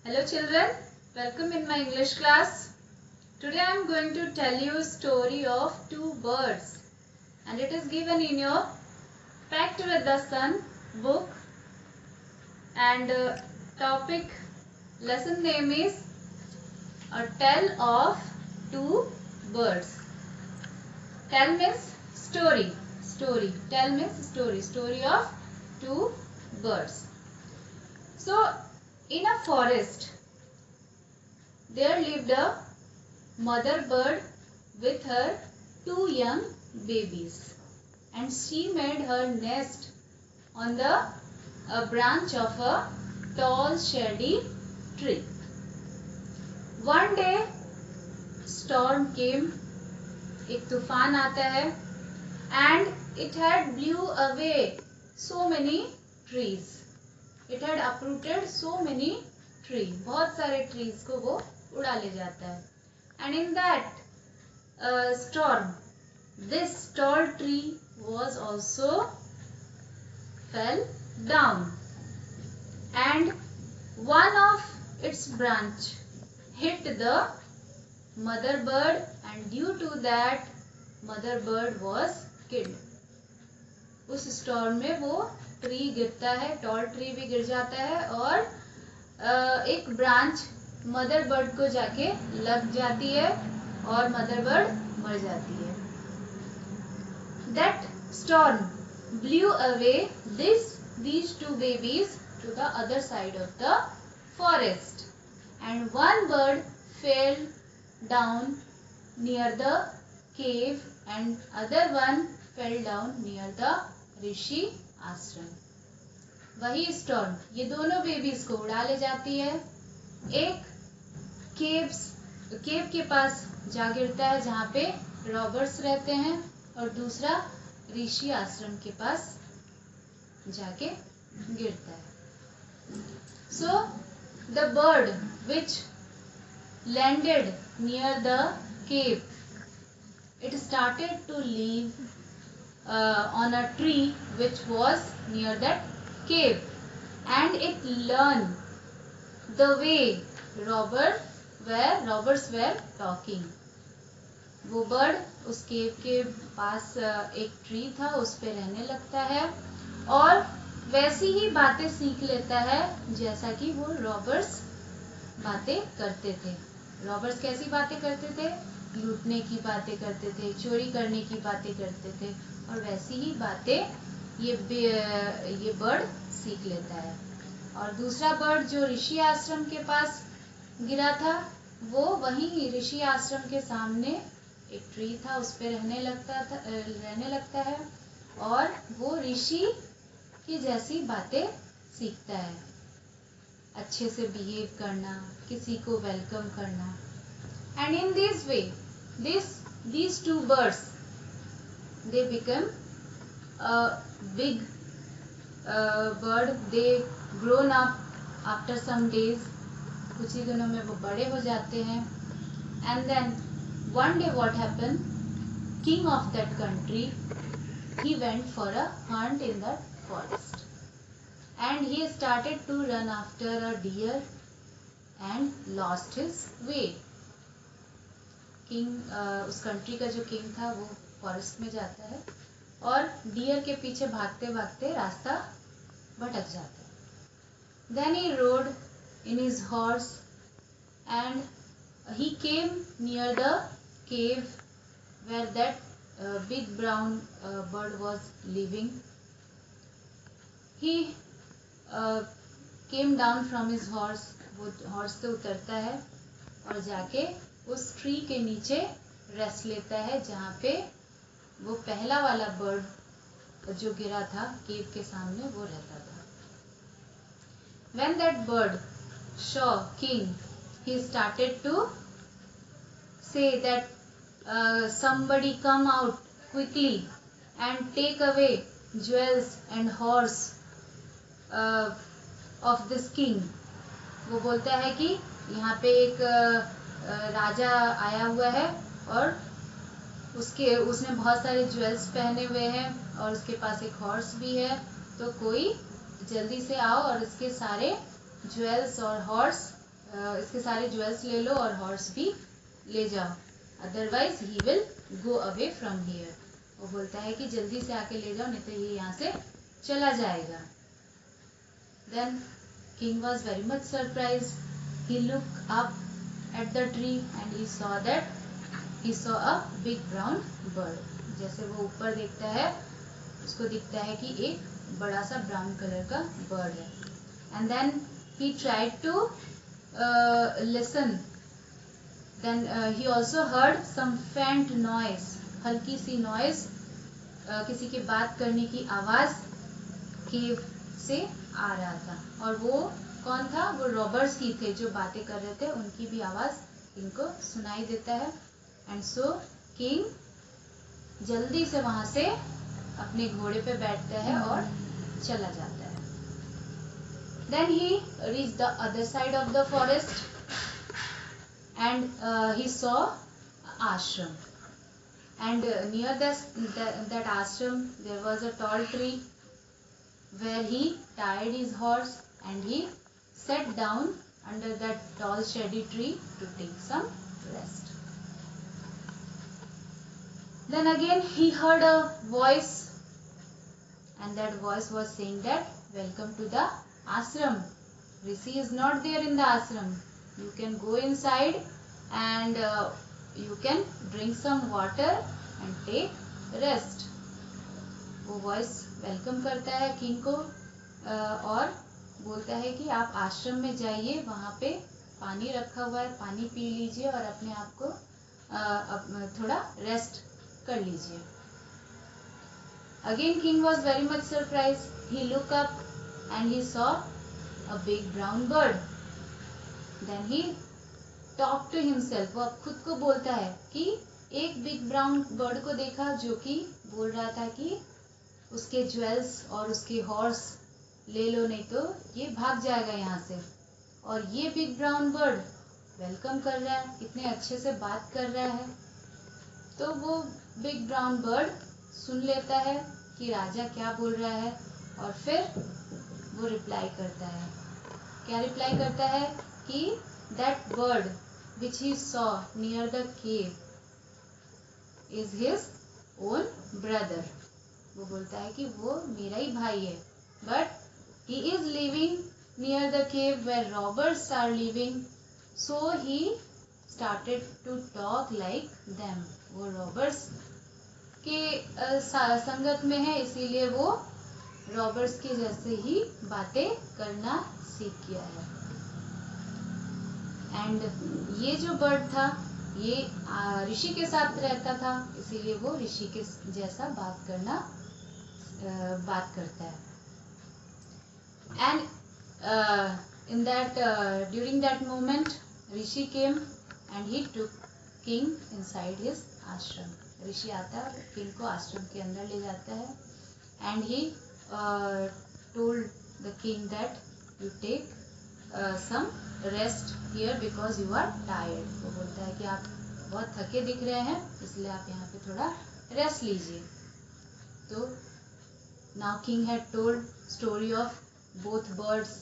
Hello children, welcome in my English class. Today I am going to tell you a story of two birds and it is given in your Packed with the Sun book and topic lesson name is A Tale of Two Birds. Tell means story. Tell means story of two birds. So in a forest there lived a mother bird with her two young babies and she made her nest on the branch of a tall shady tree. One day storm came, एक तूफान आता है and it had blew away so many trees. It had uprooted so many trees. बहुत सारे trees को वो उड़ा ले जाता है. And in that storm, this tall tree was also fell down. And one of its branch hit the mother bird and due to that mother bird was killed. उस storm में वो ट्री गिरता है, टॉल ट्री भी गिर जाता है और एक ब्रांच मदर बर्ड को जाके लग जाती है और मदर बर्ड मर जाती है. That storm blew away these two babies to the other side of the forest and one bird fell down near the cave and other one fell down near the ऋषि आश्रम. वही storm ये दोनों babies को उड़ा ले जाती है. एक केव के पास जा गिरता है जहाँ पे रॉबर्स रहते हैं और दूसरा ऋषि आश्रम के पास जाके गिरता है. So the bird which landed near the cave, it started to live on a tree which was near that cave and it learned the way robbers were talking. वो बर्ड उस केव के पास एक ट्री था उस पे रहने लगता है और वैसी ही बातें सीख लेता है जैसा कि वो रॉबर्स बातें करते थे. रॉबर्स कैसी बातें करते थे? लूटने की बातें करते थे, चोरी करने की बातें करते थे और वैसी ही बातें ये बर्ड सीख लेता है. और दूसरा बर्ड जो ऋषि आश्रम के पास गिरा था वो वहीं ऋषि आश्रम के सामने एक ट्री था उस पे रहने लगता है और वो ऋषि की जैसी बातें सीखता है. अच्छे से बिहेव करना, किसी को वेलकम करना. And in this way these two birds they become a big bird. They grown up after some days. कुछ ही दिनों में वो बड़े हो जाते हैं. And then one day what happened, king of that country he went for a hunt in the forest and he started to run after a deer and lost his way. King उस country का जो king था वो forest में जाता है और dear के पीछे भागते भागते रास्ता भटक जाता है. Then he rode in his horse and he came near the cave where that big brown bird was living. He came down from his horse. वो हॉर्स से उतरता है और जाके उस ट्री के नीचे रेस्ट लेता है जहाँ पे वो पहला वाला बर्ड जो गिरा था केव के सामने वो रहता था. When that bird saw king, he started to say that somebody come out quickly and take away jewels and horse of this king. वो बोलता है कि यहाँ पे एक राजा आया हुआ है और उसने बहुत सारे ज्वेल्स पहने हुए हैं और उसके पास एक हॉर्स भी है, तो कोई जल्दी से आओ और इसके सारे ज्वेल्स और हॉर्स इसके सारे ज्वेल्स ले लो और हॉर्स भी ले जाओ, otherwise he will go away from here. वो बोलता है कि जल्दी से आके ले जाओ, नहीं तो ये यहाँ से चला जाएगा। Then king was very much surprise, he look up at the tree and he saw a big brown bird. जैसे वो ऊपर देखता है, उसको दिखता है कि एक बड़ा सा ब्राउन कलर का बर्ड है। And then he tried to listen, then he also heard some faint noise, हल्की सी नॉइज, किसी के बात करने की आवाज केव से आ रहा था। और वो कौन था? वो रॉबर्स ही थे जो बातें कर रहे थे, उनकी भी आवाज इनको सुनाई देता है। एंड सो किंग जल्दी से वहां से अपने घोड़े पे बैठता है और चला जाता है। Then he reach the other side of the forest and he saw ashram, and near that ashram there was a tall tree where he tied his horse and he sat down under that tall shady tree to take some rest. Then again he heard a voice, and that voice was saying that welcome to the ashram. Rishi is not there in the ashram. You can go inside and you can drink some water and take rest. वो voice welcome करता है king को और बोलता है कि आप आश्रम में जाइए, वहाँ पे पानी रखा हुआ है, पानी पी लीजिए और अपने आप को थोड़ा रेस्ट कर लीजिए। Again king was very much surprise, he look up and he saw a big brown bird. Then he talk to himself, वो अब खुद को बोलता है कि एक बिग ब्राउन बर्ड को देखा जो कि बोल रहा था कि उसके ज्वेल्स और उसके हॉर्स ले लो, नहीं तो ये भाग जाएगा यहाँ से। और ये बिग ब्राउन बर्ड वेलकम कर रहा है, इतने अच्छे से बात कर रहा है। तो वो बिग ब्राउन बर्ड सुन लेता है कि राजा क्या बोल रहा है और फिर वो रिप्लाई करता है। क्या रिप्लाई करता है? कि that bird which he saw near the cave is his own brother. वो बोलता है कि वो मेरा ही भाई है, but he is living near the cave where robbers are living, so he started to talk like them. वो robbers के संगत में है, इसीलिए वो रॉबर्ट्स के जैसे ही बातें करना सीख गया है। एंड ये जो बर्ड था ये ऋषि के साथ रहता था, इसीलिए वो ऋषि के जैसा बात करता है। And in that during that moment Rishi came and he took king inside his आश्रम। ऋषि आता है और किंग को आश्रम के अंदर ले जाता है। And he told the king that you take some rest here because you are tired. वो बोलता है कि आप बहुत थके दिख रहे हैं, इसलिए आप यहाँ पे थोड़ा रेस्ट लीजिए। तो now king had told story of both birds.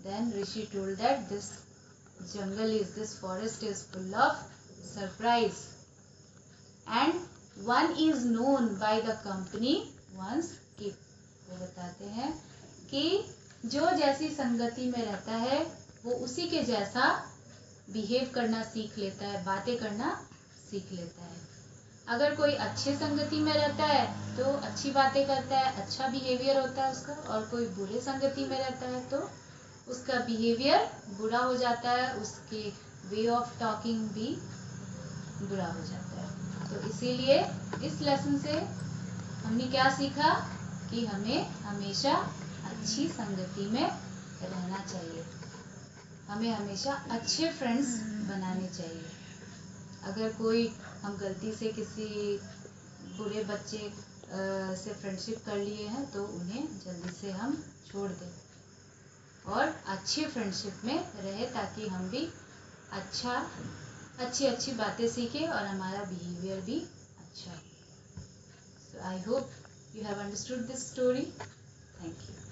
Then Rishi told that this forest is full of surprise and one is known by the company one's keep. वो बताते हैं कि जो जैसी संगति में रहता है वो उसी के जैसा बिहेव करना सीख लेता है, बातें करना सीख लेता है। अगर कोई अच्छे संगति में रहता है तो अच्छी बातें करता है, अच्छा बिहेवियर होता है उसका, और कोई बुरे संगति में रहता है तो उसका बिहेवियर बुरा हो जाता है, उसके वे ऑफ टॉकिंग भी बुरा हो जाता है। तो इसीलिए इस लेसन से हमने क्या सीखा कि हमें हमेशा अच्छी संगति में रहना चाहिए, हमें हमेशा अच्छे फ्रेंड्स बनाने चाहिए। अगर कोई हम गलती से किसी बुरे बच्चे से फ्रेंडशिप कर लिए हैं तो उन्हें जल्दी से हम छोड़ दें और अच्छी फ्रेंडशिप में रहे, ताकि हम भी अच्छी बातें सीखें और हमारा बिहेवियर भी अच्छा। So I hope you have understood this story. Thank you.